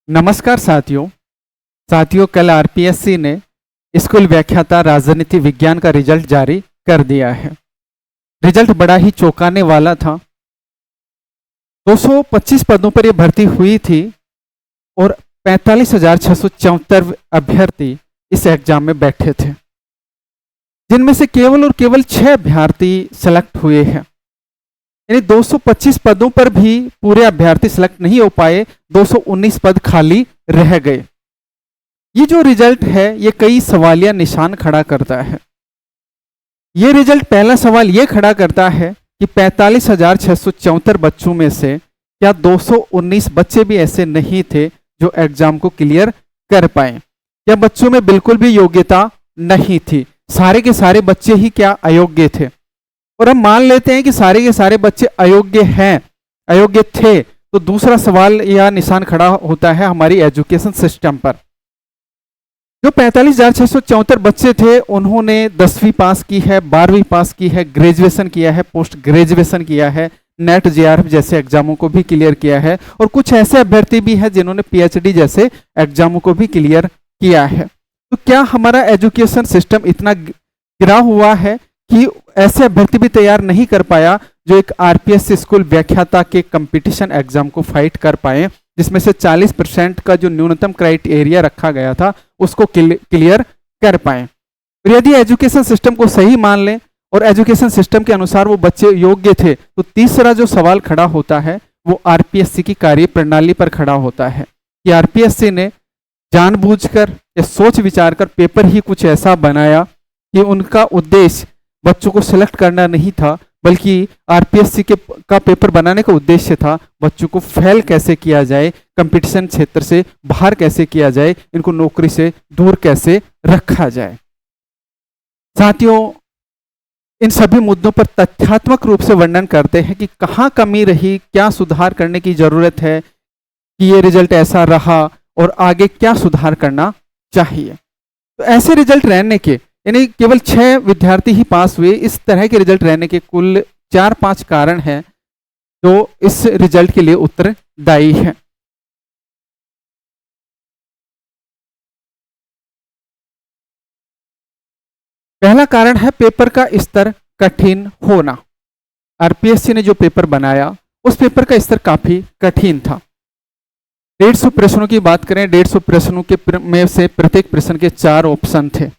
नमस्कार साथियों। कल आरपीएससी ने स्कूल व्याख्याता राजनीति विज्ञान का रिजल्ट जारी कर दिया है। रिजल्ट बड़ा ही चौंकाने वाला था। 225 पदों पर यह भर्ती हुई थी और 45,674 अभ्यर्थी इस एग्जाम में बैठे थे, जिनमें से केवल और केवल 6 अभ्यर्थी सेलेक्ट हुए हैं। यानी 225 पदों पर भी पूरे अभ्यर्थी सेलेक्ट नहीं हो पाए, 219 पद खाली रह गए। ये जो रिजल्ट है ये कई सवालिया निशान खड़ा करता है। ये रिजल्ट पहला सवाल ये खड़ा करता है कि 45,674 बच्चों में से क्या 219 बच्चे भी ऐसे नहीं थे जो एग्जाम को क्लियर कर पाए? क्या बच्चों में बिल्कुल भी योग्यता नहीं थी? सारे के सारे बच्चे ही क्या अयोग्य थे? और हम मान लेते हैं कि सारे के सारे बच्चे अयोग्य थे, तो दूसरा सवाल या निशान खड़ा होता है हमारी एजुकेशन सिस्टम पर। जो 45,674 बच्चे थे उन्होंने 10वीं पास की है, 12वीं पास की है, ग्रेजुएशन किया है, पोस्ट ग्रेजुएशन किया है, नेट जेआरएफ जैसे एग्जामों को भी क्लियर किया है, और कुछ ऐसे अभ्यर्थी भी हैं जिन्होंने पीएचडी जैसे एग्जामों को भी क्लियर किया है। तो क्या हमारा एजुकेशन सिस्टम इतना गिरा हुआ है कि ऐसे अभ्यर्थी भी तैयार नहीं कर पाया जो एक आरपीएससी स्कूल व्याख्याता के कंपटीशन एग्जाम को फाइट कर पाए, जिसमें से 40% का जो न्यूनतम क्राइटेरिया रखा गया था उसको क्लियर कर पाए? और यदि एजुकेशन सिस्टम को सही मान लें और एजुकेशन सिस्टम के अनुसार वो बच्चे योग्य थे, तो तीसरा जो सवाल खड़ा होता है वो आरपीएससी की कार्य प्रणाली पर खड़ा होता है कि आरपीएससी ने जानबूझकर या सोच विचार कर पेपर ही कुछ ऐसा बनाया कि उनका उद्देश्य बच्चों को सिलेक्ट करना नहीं था, बल्कि आरपीएससी का पेपर बनाने का उद्देश्य था बच्चों को फेल कैसे किया जाए, कंपटीशन क्षेत्र से बाहर कैसे किया जाए, इनको नौकरी से दूर कैसे रखा जाए। साथियों, इन सभी मुद्दों पर तथ्यात्मक रूप से वर्णन करते हैं कि कहाँ कमी रही, क्या सुधार करने की जरूरत है कि ये रिजल्ट ऐसा रहा और आगे क्या सुधार करना चाहिए। तो ऐसे रिजल्ट रहने के, यानी केवल 6 विद्यार्थी ही पास हुए, इस तरह के रिजल्ट रहने के कुल 4-5 कारण हैं जो इस रिजल्ट के लिए उत्तरदायी है। पहला कारण है पेपर का स्तर कठिन होना। आरपीएससी ने जो पेपर बनाया उस पेपर का स्तर काफी कठिन था। 150 प्रश्नों की बात करें, 150 प्रश्नों के में से प्रत्येक प्रश्न के 4 ऑप्शन थे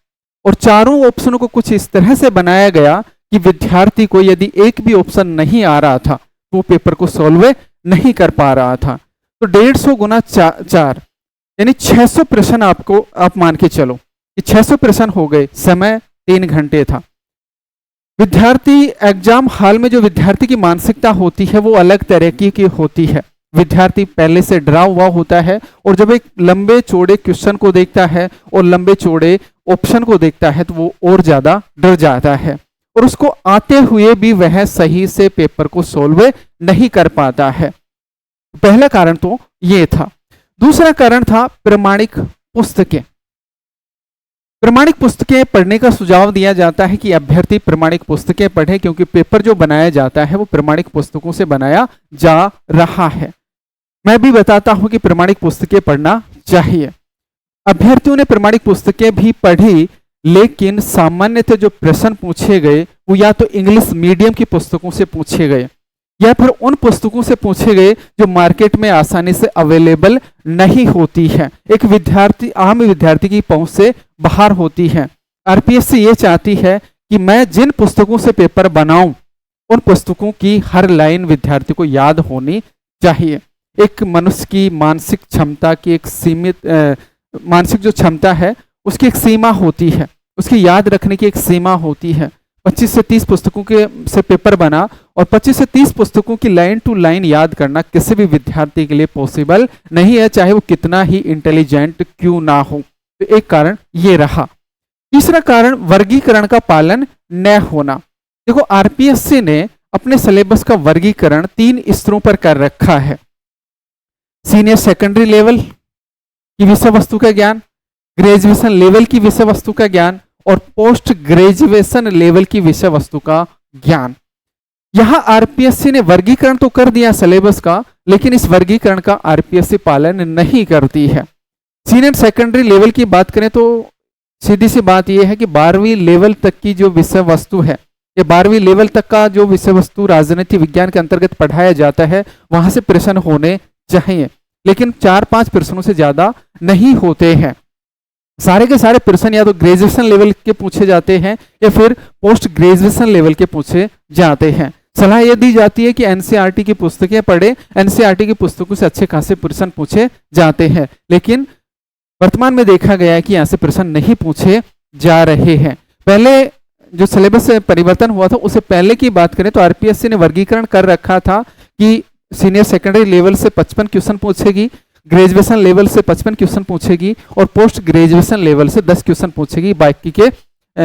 और चारों ऑप्शनों को कुछ इस तरह से बनाया गया कि विद्यार्थी को यदि एक भी ऑप्शन नहीं आ रहा था तो वो पेपर को सॉल्व नहीं कर पा रहा था। तो 150 गुना 4 यानी 600 प्रश्न आप मान के चलो कि 600 प्रश्न हो गए। समय 3 घंटे था। विद्यार्थी एग्जाम हॉल में जो विद्यार्थी की मानसिकता होती है वो अलग तरह की होती है। विद्यार्थी पहले से डरा हुआ होता है और जब एक लंबे चौड़े क्वेश्चन को देखता है और लंबे चौड़े ऑप्शन को देखता है तो वो और ज्यादा डर जाता है और उसको आते हुए भी वह सही से पेपर को सॉल्व नहीं कर पाता है। पहला कारण तो ये था। दूसरा कारण था प्रमाणिक पुस्तकें। प्रमाणिक पुस्तकें पढ़ने का सुझाव दिया जाता है कि अभ्यर्थी प्रमाणिक पुस्तकें पढ़े, क्योंकि पेपर जो बनाया जाता है वो प्रमाणिक पुस्तकों से बनाया जा रहा है। मैं भी बताता हूं कि प्रमाणिक पुस्तकें पढ़ना चाहिए। अभ्यर्थियों ने प्रमाणिक पुस्तकें भी पढ़ी, लेकिन सामान्यतः जो प्रश्न पूछे गए वो या तो इंग्लिश मीडियम की पुस्तकों से पूछे गए या फिर उन पुस्तकों से पूछे गए जो मार्केट में आसानी से अवेलेबल नहीं होती है, एक विद्यार्थी आम विद्यार्थी की पहुंच से बाहर होती है। आरपीएससी ये चाहती है कि मैं जिन पुस्तकों से पेपर बनाऊं उन पुस्तकों की हर लाइन विद्यार्थी को याद होनी चाहिए। एक मनुष्य की मानसिक क्षमता की एक सीमित मानसिक जो क्षमता है उसकी एक सीमा होती है, उसकी याद रखने की एक सीमा होती है। 25 से 30 पुस्तकों के से पेपर बना और 25 से 30 पुस्तकों की लाइन टू लाइन याद करना किसी भी विद्यार्थी के लिए पॉसिबल नहीं है, चाहे वो कितना ही इंटेलिजेंट क्यों ना हो। तो एक कारण ये रहा। तीसरा कारण वर्गीकरण का पालन न होना। देखो, आरपीएससी ने अपने सिलेबस का वर्गीकरण 3 स्तरों पर कर रखा है। सीनियर सेकेंडरी लेवल की विषय वस्तु का ज्ञान, ग्रेजुएशन लेवल की विषय वस्तु का ज्ञान और पोस्ट ग्रेजुएशन लेवल की विषय वस्तु का ज्ञान। यहां आरपीएससी ने वर्गीकरण तो कर दिया सिलेबस का, लेकिन इस वर्गीकरण का आरपीएससी पालन नहीं करती है। सीनियर सेकेंडरी लेवल की बात करें तो सीधी सी बात यह है कि 12वीं लेवल तक की जो विषय वस्तु है, ये 12वीं लेवल तक का जो विषय वस्तु राजनीति विज्ञान के अंतर्गत पढ़ाया जाता है वहां से प्रश्न होने चाहिए, लेकिन 4-5 प्रश्नों से ज्यादा नहीं होते हैं। सारे के सारे प्रश्न या तो ग्रेजुएशन लेवल के पूछे जाते हैं या फिर पोस्ट ग्रेजुएशन लेवल के पूछे जाते हैं। सलाह यह दी जाती है कि एनसीईआरटी की पुस्तकें पढ़े, एनसीईआरटी की पुस्तकों से अच्छे खासे प्रश्न पूछे जाते हैं, लेकिन वर्तमान में देखा गया है कि यहाँ से प्रश्न नहीं पूछे जा रहे हैं। पहले जो सिलेबस से परिवर्तन हुआ था उससे पहले की बात करें तो आरपीएससी ने वर्गीकरण कर रखा था कि सीनियर सेकेंडरी लेवल से 55 क्वेश्चन पूछेगी, ग्रेजुएशन लेवल से 55 क्वेश्चन पूछेगी और पोस्ट ग्रेजुएशन लेवल से 10 क्वेश्चन पूछेगी, बाकी के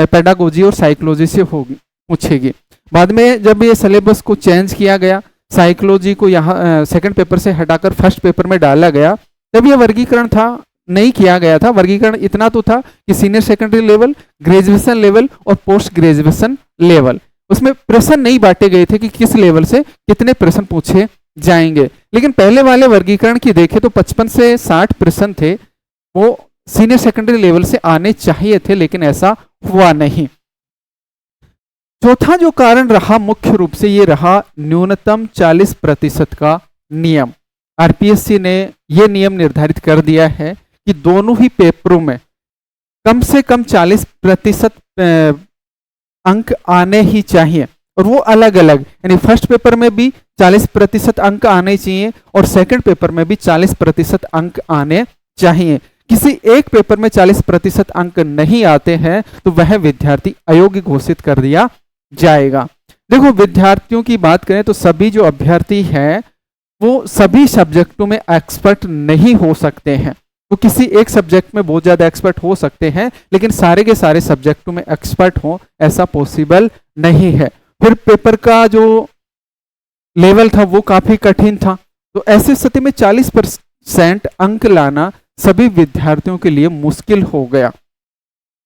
पेडागोजी और साइकोलॉजी से होगी पूछेगी। बाद में जब ये सिलेबस को चेंज किया गया, साइकोलॉजी को यहाँ सेकंड पेपर से हटाकर फर्स्ट पेपर में डाला गया, तब यह वर्गीकरण था नहीं किया गया था। वर्गीकरण इतना तो था कि senior secondary level, graduation level और पोस्ट ग्रेजुएशन लेवल, उसमें प्रश्न नहीं बांटे गए थे कि किस लेवल से कितने प्रश्न पूछे जाएंगे। लेकिन पहले वाले वर्गीकरण की देखें तो 55 से 60 प्रश्न थे, वो सीनियर सेकेंडरी लेवल से आने चाहिए थे, लेकिन ऐसा हुआ नहीं। चौथा जो कारण रहा मुख्य रूप से ये रहा न्यूनतम 40% का नियम। आरपीएससी ने यह नियम निर्धारित कर दिया है कि दोनों ही पेपरों में कम से कम 40% अंक आने ही चाहिए, और वो अलग अलग, यानी फर्स्ट पेपर में भी 40% अंक आने चाहिए और सेकंड पेपर में भी 40% अंक आने चाहिए। किसी एक पेपर में 40% अंक नहीं आते हैं तो वह विद्यार्थी अयोग्य घोषित कर दिया जाएगा। देखो, विद्यार्थियों की बात करें तो सभी जो अभ्यर्थी हैं वो सभी सब्जेक्टों में एक्सपर्ट नहीं हो सकते हैं। वो किसी एक सब्जेक्ट में बहुत ज्यादा एक्सपर्ट हो सकते हैं, लेकिन सारे के सारे सब्जेक्टों में एक्सपर्ट हो ऐसा पॉसिबल नहीं है। फिर पेपर का जो लेवल था वो काफी कठिन था, तो ऐसी स्थिति में 40% अंक लाना सभी विद्यार्थियों के लिए मुश्किल हो गया।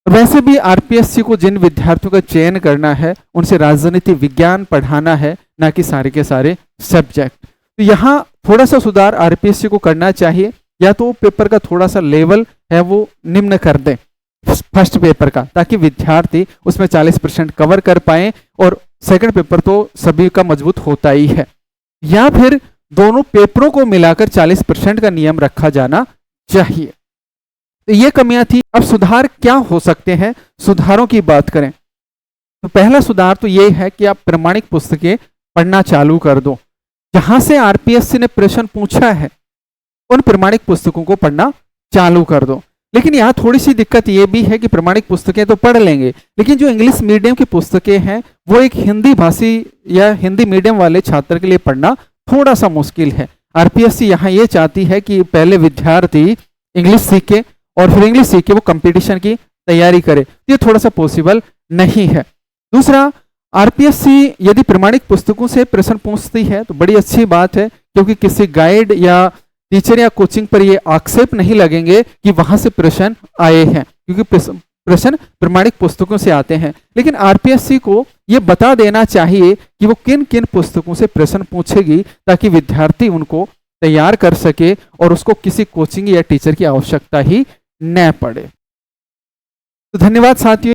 वैसे भी आरपीएससी को जिन विद्यार्थियों का चयन करना है उनसे राजनीति विज्ञान पढ़ाना है, ना कि सारे के सारे सब्जेक्ट। तो यहाँ थोड़ा सा सुधार आरपीएससी को करना चाहिए, या तो पेपर का थोड़ा सा लेवल है वो निम्न कर दें फर्स्ट पेपर का, ताकि विद्यार्थी उसमें 40% कवर कर पाए, और सेकंड पेपर तो सभी का मजबूत होता ही है। या फिर दोनों पेपरों को मिलाकर 40% का नियम रखा जाना चाहिए। तो ये कमियां थी। अब सुधार क्या हो सकते हैं? सुधारों की बात करें तो पहला सुधार तो ये है कि आप प्रमाणिक पुस्तकें पढ़ना चालू कर दो। जहां से आरपीएससी ने प्रश्न पूछा है उन प्रमाणिक पुस्तकों को पढ़ना चालू कर दो। लेकिन यहाँ थोड़ी सी दिक्कत ये भी है कि प्रमाणिक पुस्तकें तो पढ़ लेंगे, लेकिन जो इंग्लिश मीडियम की पुस्तकें हैं वो एक हिंदी भाषी या हिंदी मीडियम वाले छात्र के लिए पढ़ना थोड़ा सा मुश्किल है। आरपीएससी यहाँ ये चाहती है कि पहले विद्यार्थी इंग्लिश सीखे और फिर इंग्लिश सीख के वो कंपटीशन की तैयारी करे। ये थोड़ा सा पॉसिबल नहीं है। दूसरा, आरपीएससी यदि प्रमाणिक पुस्तकों से प्रश्न पूछती है तो बड़ी अच्छी बात है, क्योंकि किसी गाइड या टीचर या कोचिंग पर ये आक्षेप नहीं लगेंगे कि वहां से प्रश्न आए हैं, क्योंकि प्रश्न प्रमाणिक पुस्तकों से आते हैं। लेकिन आरपीएससी को ये बता देना चाहिए कि वो किन किन पुस्तकों से प्रश्न पूछेगी, ताकि विद्यार्थी उनको तैयार कर सके और उसको किसी कोचिंग या टीचर की आवश्यकता ही न पड़े। तो धन्यवाद साथियों।